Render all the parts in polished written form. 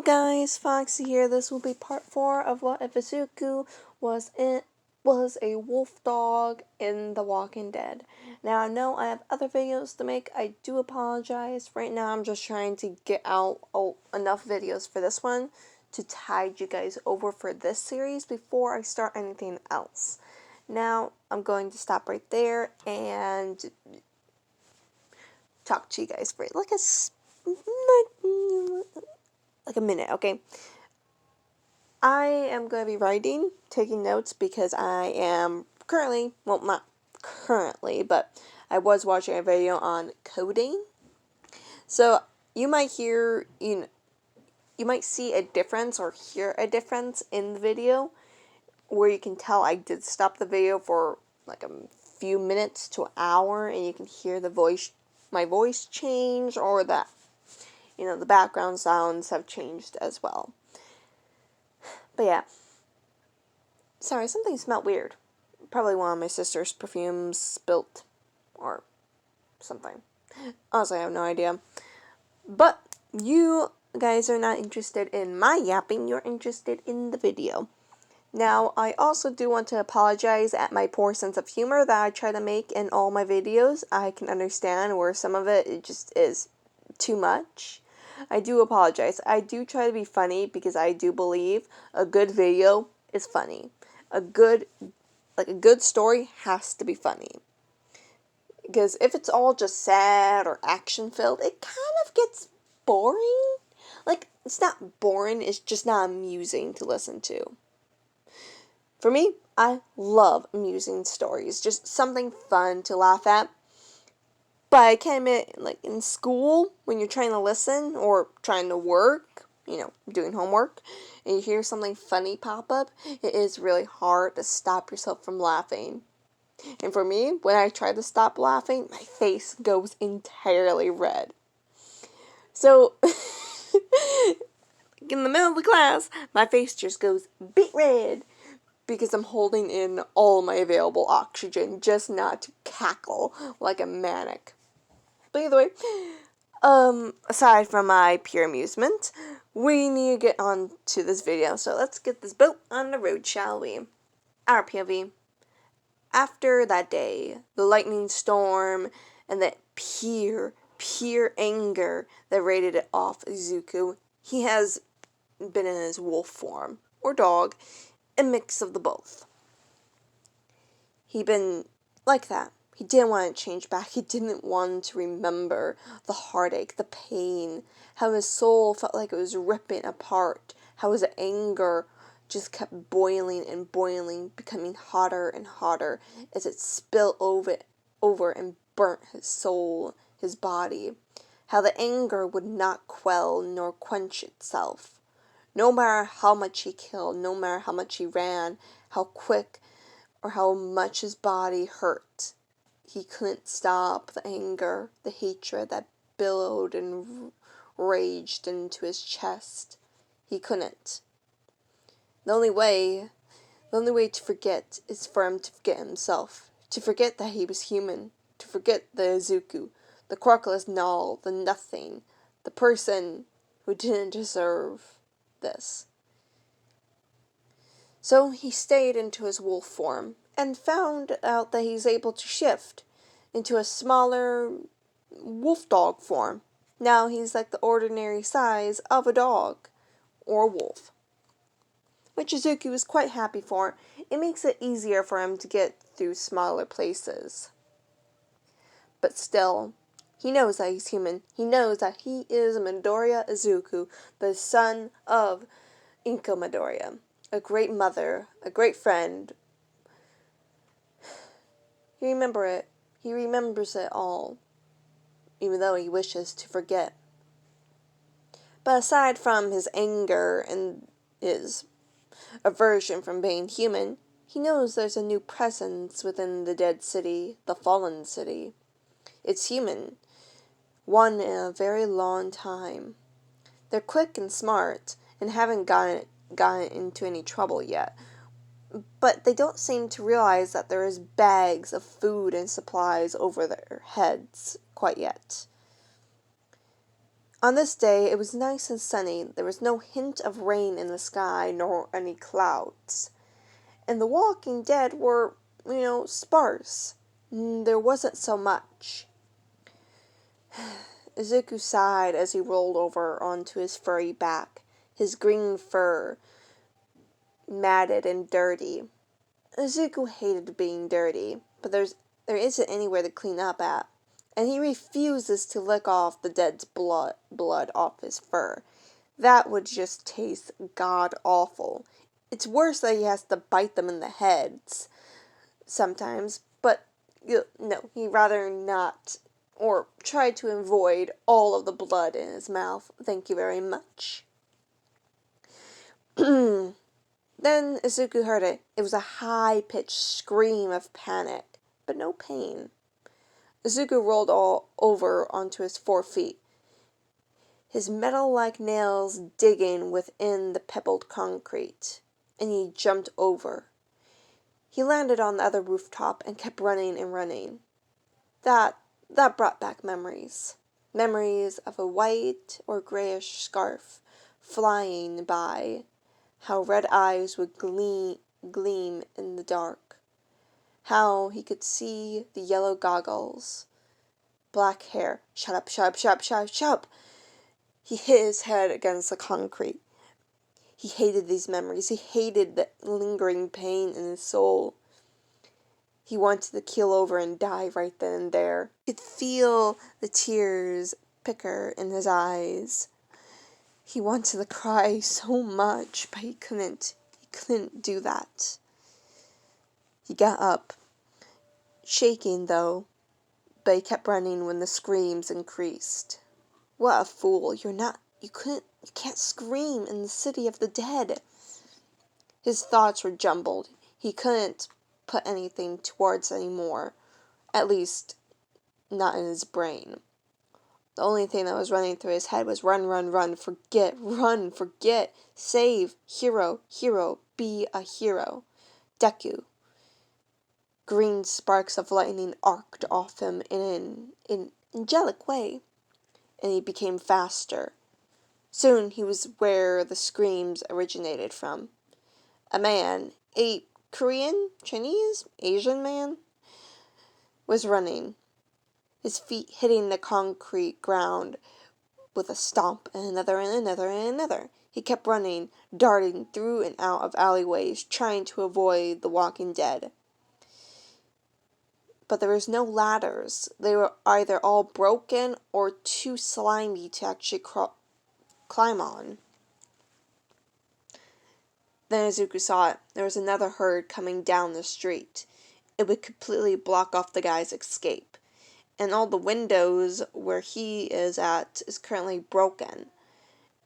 Guys, Foxy here. This will be part 4 of what if Izuku was a wolf dog in The Walking Dead. Now I know I have other videos to make. I do apologize. Right now I'm just trying to get out enough videos for this one to tide you guys over for this series before I start anything else. Now I'm going to stop right there and talk to you guys for like a minute, okay? I am going to be writing, taking notes, because I am currently, well, not currently, but I was watching a video on coding. So you might hear, you might see a difference or hear a difference in the video where you can tell I did stop the video for like a few minutes to an hour, and you can hear my voice change, or that, the background sounds have changed as well. But yeah. Sorry, something smelled weird. Probably one of my sister's perfumes spilt. Or something. Honestly, I have no idea. But you guys are not interested in my yapping. You're interested in the video. Now, I also do want to apologize at my poor sense of humor that I try to make in all my videos. I can understand where some of it just is too much. I do apologize. I do try to be funny because I do believe a good video is funny. A good story has to be funny. Because if it's all just sad or action-filled, it kind of gets boring. Like, it's not boring, it's just not amusing to listen to. For me, I love amusing stories. Just something fun to laugh at. But I can admit, like in school, when you're trying to listen or trying to work, doing homework, and you hear something funny pop up, it is really hard to stop yourself from laughing. And for me, when I try to stop laughing, my face goes entirely red. So, in the middle of the class, my face just goes beet red because I'm holding in all my available oxygen just not to cackle like a maniac. But either way, aside from my pure amusement, we need to get on to this video. So let's get this boat on the road, shall we? Our POV. After that day, the lightning storm, and that pure anger that radiated off Izuku, he has been in his wolf form, or dog, a mix of the both. He'd been like that. He didn't want to change back. He didn't want to remember the heartache, the pain, how his soul felt like it was ripping apart, how his anger just kept boiling and boiling, becoming hotter and hotter as it spilled over and burnt his soul, his body. How the anger would not quell nor quench itself. No matter how much he killed, no matter how much he ran, how quick or how much his body hurt, he couldn't stop the anger, the hatred that billowed and raged into his chest. He couldn't. The only way to forget is for him to forget himself, to forget that he was human, to forget the Izuku, the quirkless null, the nothing, the person who didn't deserve this. So he stayed into his wolf form, and found out that he's able to shift into a smaller wolf dog form. Now he's like the ordinary size of a dog, or wolf. Which Izuku is quite happy for. It makes it easier for him to get through smaller places. But still, he knows that he's human. He knows that he is Midoriya Izuku, the son of Inko Midoriya. A great mother, a great friend. He remembers it all, even though he wishes to forget. But aside from his anger and his aversion from being human, he knows there's a new presence within the dead city, the fallen city. It's human, one in a very long time. They're quick and smart, and haven't gotten into any trouble yet. But they don't seem to realize that there is bags of food and supplies over their heads quite yet. On this day, it was nice and sunny. There was no hint of rain in the sky, nor any clouds. And the walking dead were, sparse. There wasn't so much. Izuku sighed as he rolled over onto his furry back, his green fur matted and dirty. Izuku hated being dirty, but there isn't anywhere to clean up at, and he refuses to lick off the dead's blood off his fur. That would just taste god-awful. It's worse that he has to bite them in the heads sometimes, but no, he'd rather not, or try to avoid all of the blood in his mouth. Thank you very much. Then Izuku heard it. It was a high-pitched scream of panic, but no pain. Izuku rolled all over onto his 4 feet, his metal-like nails digging within the pebbled concrete, and he jumped over. He landed on the other rooftop and kept running and running. That brought back memories. Memories of a white or grayish scarf flying by, how red eyes would gleam in the dark, how he could see the yellow goggles, black hair. Shut up, shut up, shut up, shut up, shut up! He hit his head against the concrete. He hated these memories. He hated the lingering pain in his soul. He wanted to keel over and die right then and there. He could feel the tears picker in his eyes. He wanted to cry so much, but he couldn't. He couldn't do that. He got up, shaking though, but he kept running when the screams increased. What a fool. You can't scream in the city of the dead. His thoughts were jumbled. He couldn't put anything towards anymore. At least, not in his brain. The only thing that was running through his head was run, forget, save, hero, be a hero. Deku. Green sparks of lightning arced off him in an angelic way, and he became faster. Soon he was where the screams originated from. A man, a Korean, Chinese, Asian man, was running, his feet hitting the concrete ground with a stomp and another and another and another. He kept running, darting through and out of alleyways, trying to avoid the walking dead. But there was no ladders. They were either all broken or too slimy to actually climb on. Then Izuku saw it. There was another herd coming down the street. It would completely block off the guy's escape. And all the windows where he is at is currently broken.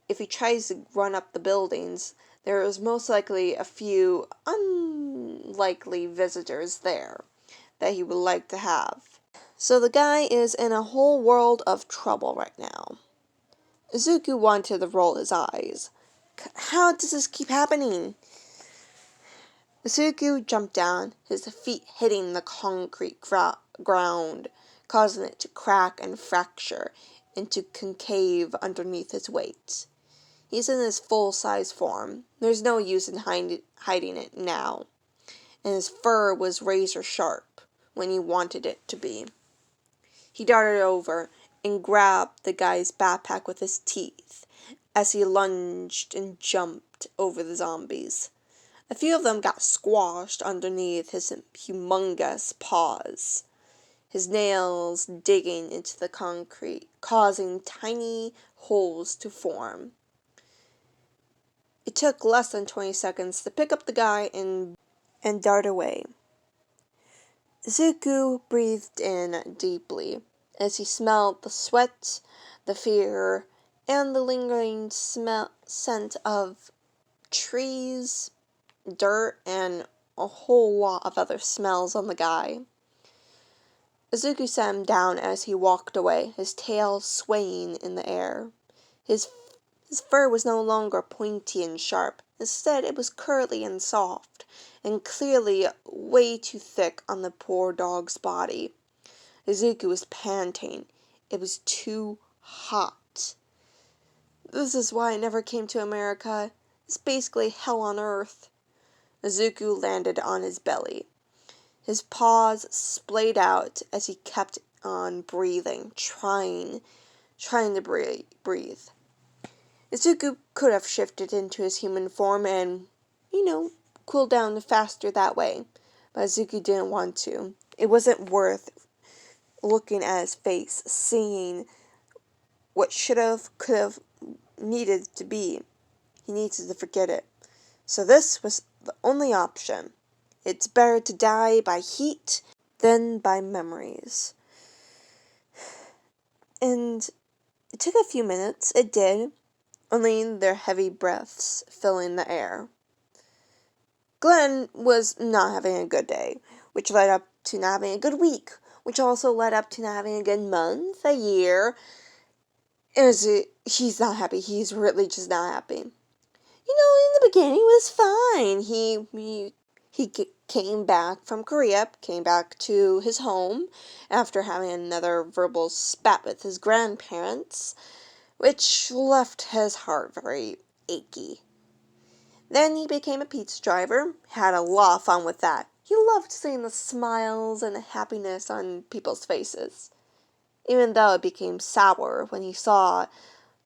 If he tries to run up the buildings, there is most likely a few unlikely visitors there that he would like to have. So the guy is in a whole world of trouble right now. Izuku wanted to roll his eyes. How does this keep happening? Izuku jumped down, his feet hitting the concrete ground, causing it to crack and fracture into concave underneath his weight. He's in his full-size form. There's no use in hiding it now, and his fur was razor sharp when he wanted it to be. He darted over and grabbed the guy's backpack with his teeth as he lunged and jumped over the zombies. A few of them got squashed underneath his humongous paws, his nails digging into the concrete, causing tiny holes to form. It took less than 20 seconds to pick up the guy and dart away. Izuku breathed in deeply as he smelled the sweat, the fear, and the lingering scent of trees, dirt, and a whole lot of other smells on the guy. Izuku sat him down as he walked away, his tail swaying in the air. His fur was no longer pointy and sharp. Instead, it was curly and soft, and clearly way too thick on the poor dog's body. Izuku was panting. It was too hot. This is why I never came to America. It's basically hell on earth. Izuku landed on his belly. His paws splayed out as he kept on breathing, trying to breathe. Izuku could have shifted into his human form and, cooled down faster that way, but Izuku didn't want to. It wasn't worth looking at his face, seeing what should have, could have, needed to be. He needed to forget it. So this was the only option. It's better to die by heat than by memories. And it took a few minutes, it did, only their heavy breaths filling the air. Glenn was not having a good day, which led up to not having a good week, which also led up to not having a good month, a year. He's not happy. He's really just not happy. In the beginning, it was fine. He came back from Korea, came back to his home after having another verbal spat with his grandparents, which left his heart very achy. Then he became a pizza driver, had a lot of fun with that. He loved seeing the smiles and the happiness on people's faces, even though it became sour when he saw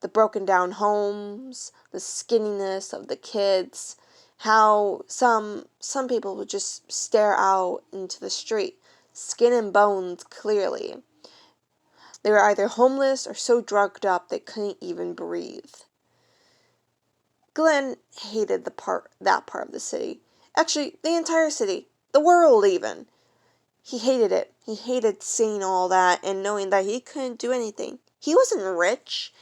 the broken down homes, the skinniness of the kids, how some people would just stare out into the street, skin and bones clearly. They were either homeless or so drugged up they couldn't even breathe. Glenn hated that part of the city. Actually, the entire city. The world, even. He hated it. He hated seeing all that and knowing that he couldn't do anything. He wasn't rich.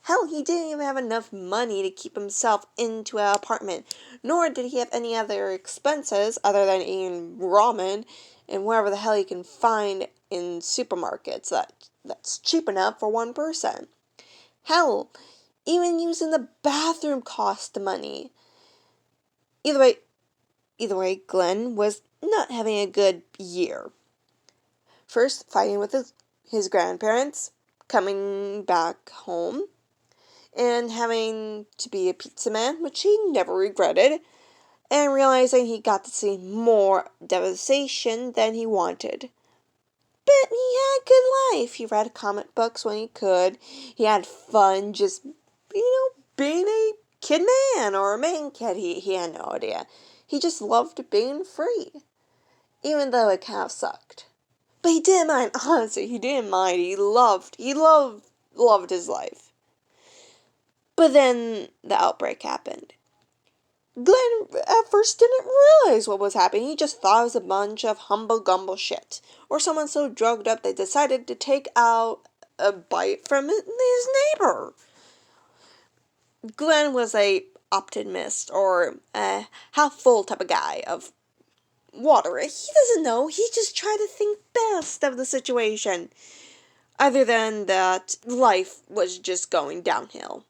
Hell, he didn't even have enough money to keep himself into an apartment. Nor did he have any other expenses other than eating ramen and wherever the hell he can find in supermarkets that's cheap enough for one person. Hell, even using the bathroom cost money. Either way, Glenn was not having a good year. First, fighting with his grandparents, coming back home, and having to be a pizza man, which he never regretted, and realizing he got to see more devastation than he wanted. But he had a good life. He read comic books when he could. He had fun just, being a kid man or a man kid. He had no idea. He just loved being free, even though it kind of sucked. But he didn't mind, honestly, he didn't mind. He loved his life. But then the outbreak happened. Glenn at first didn't realize what was happening. He just thought it was a bunch of humble-gumble shit. Or someone so drugged up they decided to take out a bite from his neighbor. Glenn was a optimist or a half-full type of guy of water. He doesn't know. He just tried to think best of the situation. Other than that, life was just going downhill.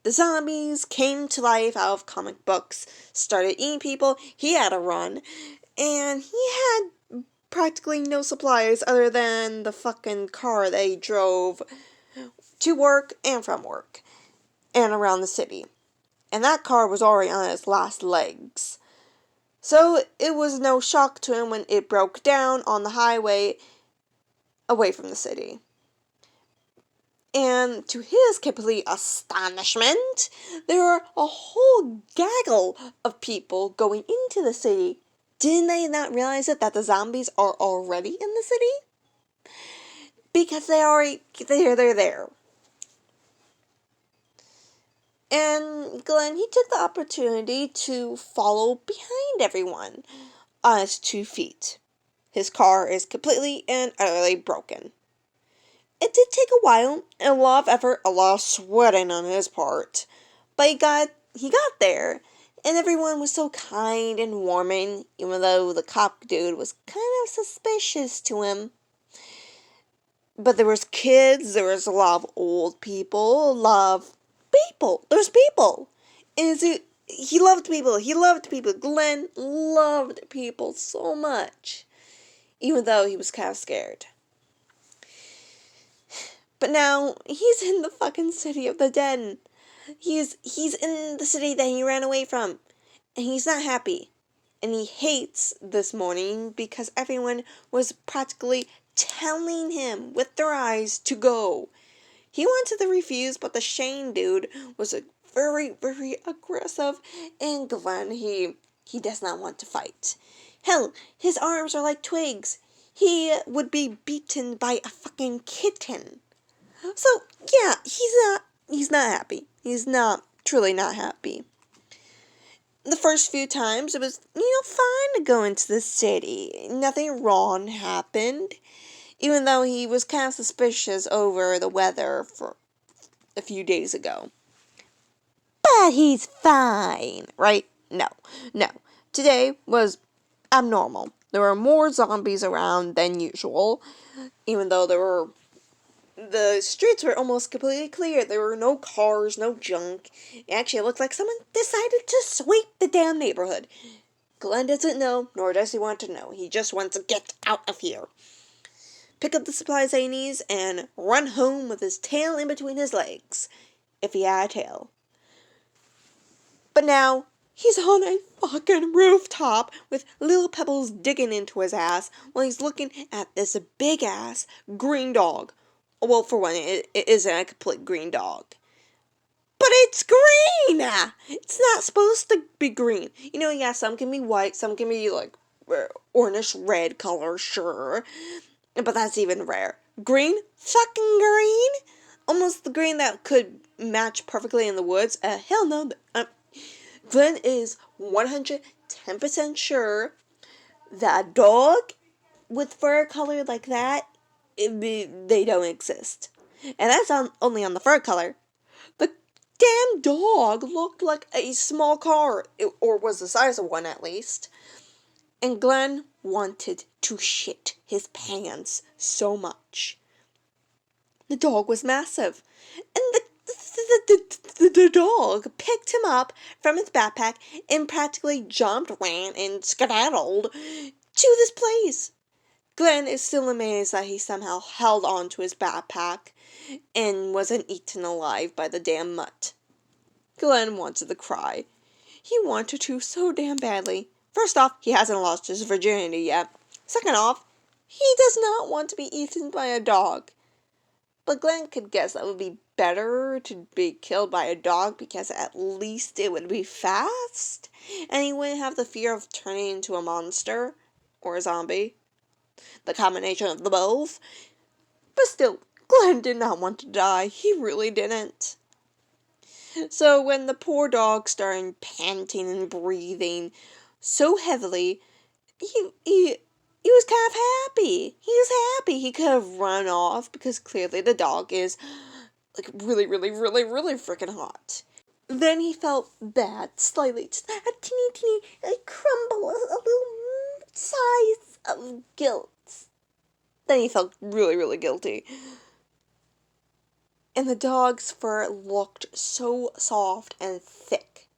The zombies came to life out of comic books, started eating people, he had to run, and he had practically no supplies other than the fucking car they drove to work and from work, and around the city. And that car was already on its last legs. So it was no shock to him when it broke down on the highway away from the city. And to his complete astonishment, there were a whole gaggle of people going into the city. Didn't they not realize that the zombies are already in the city? Because they're there. And Glenn, he took the opportunity to follow behind everyone on his 2 feet. His car is completely and utterly broken. It did take a while, and a lot of effort, a lot of sweating on his part. But he got there, and everyone was so kind and warming, even though the cop dude was kind of suspicious to him. But there was kids, there was a lot of old people, a lot of people. There's people. And he loved people. Glenn loved people so much, even though he was kind of scared. But now he's in the fucking city of the dead. He's in the city that he ran away from. And he's not happy. And he hates this morning because everyone was practically telling him with their eyes to go. He wanted to refuse, but the Shane dude was very, very aggressive. And Glenn, he does not want to fight. Hell, his arms are like twigs. He would be beaten by a fucking kitten. So, yeah, he's not happy. He's not, truly not happy. The first few times it was, fine to go into the city. Nothing wrong happened. Even though he was kind of suspicious over the weather for a few days ago. But he's fine, right? No. Today was abnormal. There were more zombies around than usual. Even though the streets were almost completely clear. There were no cars, no junk. Actually, it looked like someone decided to sweep the damn neighborhood. Glenn doesn't know, nor does he want to know. He just wants to get out of here. Pick up the supplies that he needs, and run home with his tail in between his legs. If he had a tail. But now, he's on a fucking rooftop with little pebbles digging into his ass while he's looking at this big-ass green dog. Well, for one, it isn't a complete green dog. But it's green! It's not supposed to be green. Yeah, some can be white, some can be like orange red color, sure. But that's even rare. Green? Fucking green? Almost the green that could match perfectly in the woods. Hell no. Glenn is 110% sure that a dog with fur color like that, they don't exist. And that's only on the fur color. The damn dog looked like a small car, or was the size of one at least. And Glenn wanted to shit his pants so much. The dog was massive. And the dog picked him up from his backpack and practically jumped, ran, and skedaddled to this place. Glenn is still amazed that he somehow held on to his backpack and wasn't eaten alive by the damn mutt. Glenn wanted to cry. He wanted to so damn badly. First off, he hasn't lost his virginity yet. Second off, he does not want to be eaten by a dog. But Glenn could guess that would be better to be killed by a dog because at least it would be fast, and he wouldn't have the fear of turning into a monster or a zombie. The combination of the both. But still, Glenn did not want to die. He really didn't. So when the poor dog started panting and breathing so heavily, he was kind of happy. He was happy. He could have run off because clearly the dog is like really, really, really, really freaking hot. Then he felt bad, slightly, just a teeny, crumble, a little size of guilt. Then he felt really, really guilty. And the dog's fur looked so soft and thick,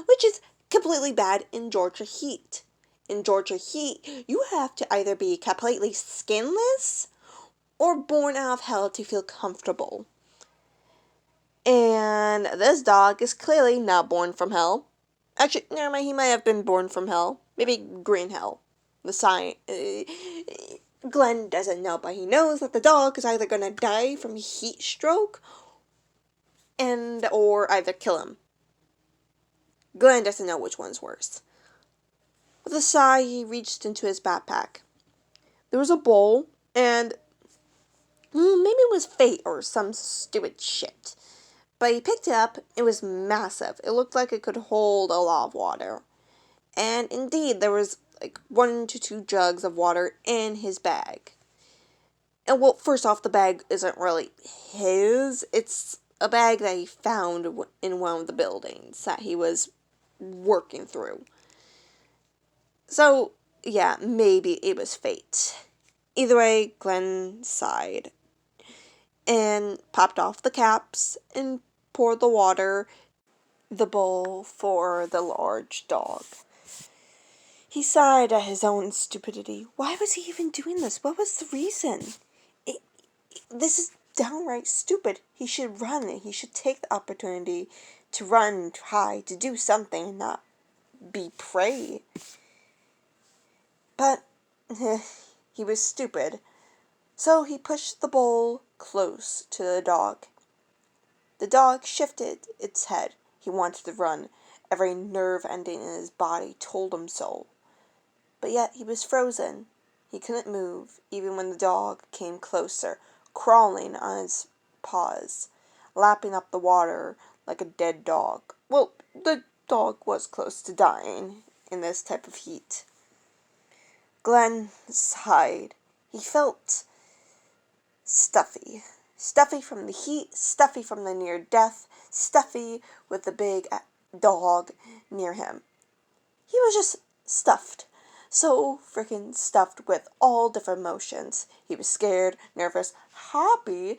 which is completely bad in Georgia heat. In Georgia heat, you have to either be completely skinless or born out of hell to feel comfortable. And this dog is clearly not born from hell. Actually, never mind, he might have been born from hell. Maybe green hell. The sign. Glenn doesn't know, but he knows that the dog is either going to die from heat stroke or either kill him. Glenn doesn't know which one's worse. With a sigh, he reached into his backpack. There was a bowl, and maybe it was fate or some stupid shit. But he picked it up. It was massive. It looked like it could hold a lot of water. And indeed, there was like 1 to 2 jugs of water in his bag. And well, first off, the bag isn't really his. It's a bag that he found in one of the buildings that he was working through. So, yeah, maybe it was fate. Either way, Glenn sighed and popped off the caps and poured the water, the bowl for the large dog. He sighed at his own stupidity. Why was he even doing this? What was the reason? This downright stupid. He should run. He should take the opportunity to run, try to do something, and not be prey. But he was stupid. So he pushed the bowl close to the dog. The dog shifted its head. He wanted to run. Every nerve ending in his body told him so. But yet he was frozen. He couldn't move, even when the dog came closer, crawling on his paws, lapping up the water like a dead dog. Well, the dog was close to dying in this type of heat. Glenn sighed. He felt stuffy. Stuffy from the heat, stuffy from the near death, stuffy with the big dog near him. He was just stuffed. So freaking stuffed with all different emotions. He was scared, nervous, happy.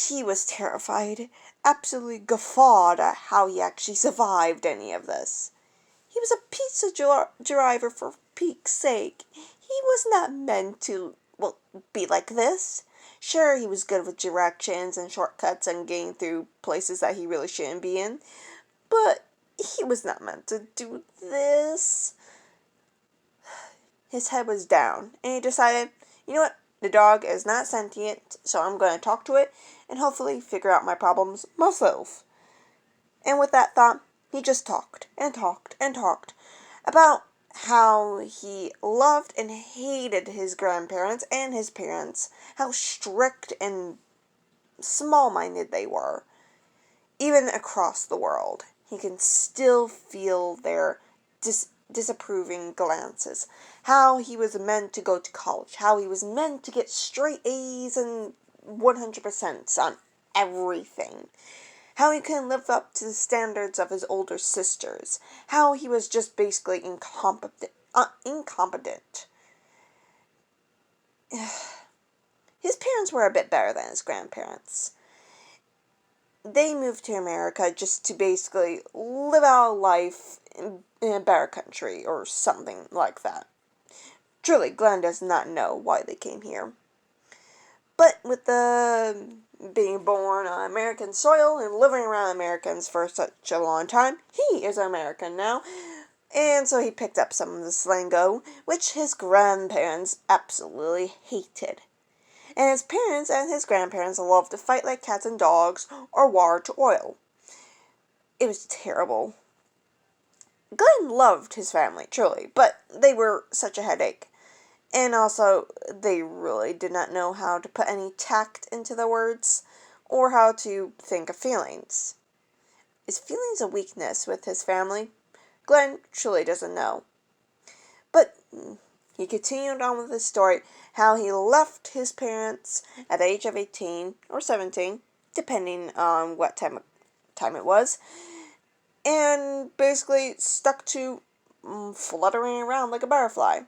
He was terrified. Absolutely guffawed at how he actually survived any of this. He was a pizza driver for Pete's sake. He was not meant to, be like this. Sure, he was good with directions and shortcuts and getting through places that he really shouldn't be in. But he was not meant to do this. His head was down, and he decided, you know what, the dog is not sentient, so I'm going to talk to it and hopefully figure out my problems myself. And with that thought, he just talked and talked and talked about how he loved and hated his grandparents and his parents, how strict and small-minded they were. Even across the world, he can still feel their disapproving glances. How he was meant to go to college. How he was meant to get straight A's and 100% on everything. How he couldn't live up to the standards of his older sisters. How he was just basically incompetent. His parents were a bit better than his grandparents. They moved to America just to basically live out life in a better country or something like that. Truly, Glenn does not know why they came here. But with the being born on American soil and living around Americans for such a long time, he is American now. And so he picked up some of the slango, which his grandparents absolutely hated. And his parents and his grandparents loved to fight like cats and dogs or war to oil. It was terrible. Glenn loved his family, truly, but they were such a headache. And also, they really did not know how to put any tact into the words or how to think of feelings. Is feelings a weakness with his family? Glenn truly doesn't know. But he continued on with his story, how he left his parents at the age of 18 or 17, depending on what time it was, and basically stuck to fluttering around like a butterfly,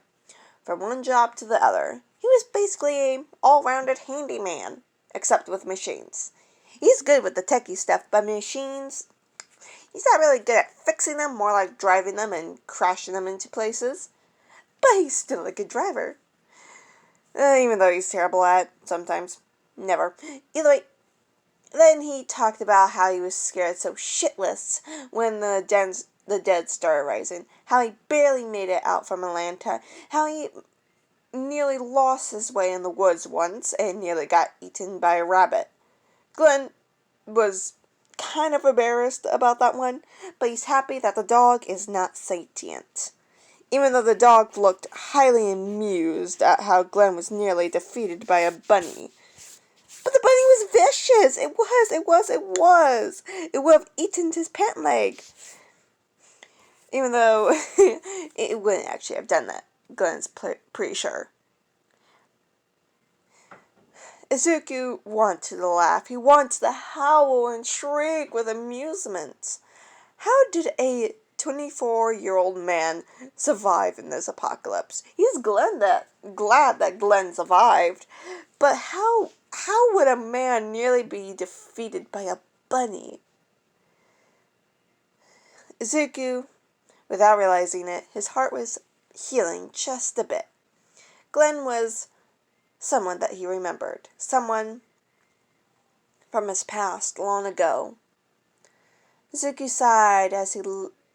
from one job to the other. He was basically an all-rounded handyman, except with machines. He's good with the techie stuff, but machines, he's not really good at fixing them, more like driving them and crashing them into places. But he's still a good driver. Even though he's terrible at it sometimes. Never. Either way, then he talked about how he was scared so shitless when the dead started rising. How he barely made it out from Atlanta. How he nearly lost his way in the woods once and nearly got eaten by a rabbit. Glenn was kind of embarrassed about that one, but he's happy that the dog is not sentient. Even though the dog looked highly amused at how Glenn was nearly defeated by a bunny. But the bunny was vicious. It was. It would have eaten his pant leg. Even though it wouldn't actually have done that. Glenn's pretty sure. Izuku wanted to laugh. He wanted to howl and shriek with amusement. How did a 24-year-old man survive in this apocalypse? He's glad that Glenn survived. But how would a man nearly be defeated by a bunny? Izuku, without realizing it, his heart was healing just a bit. Glenn was someone that he remembered, someone from his past long ago. Izuku sighed as he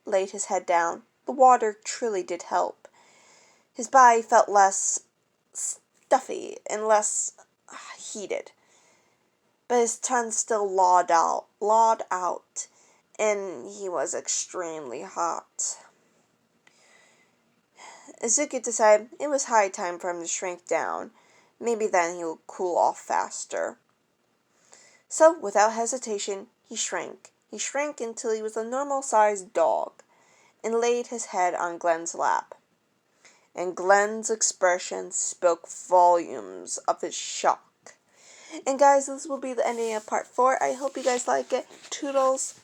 laid his head down. The water truly did help. His body felt less stuffy and less heated. But his tongue still lawed out, and he was extremely hot. Izuku decided it was high time for him to shrink down. Maybe then he would cool off faster. So, without hesitation, he shrank. He shrank until he was a normal-sized dog, and laid his head on Glenn's lap. And Glenn's expression spoke volumes of his shock. And guys, this will be the ending of part 4. I hope you guys like it. Toodles.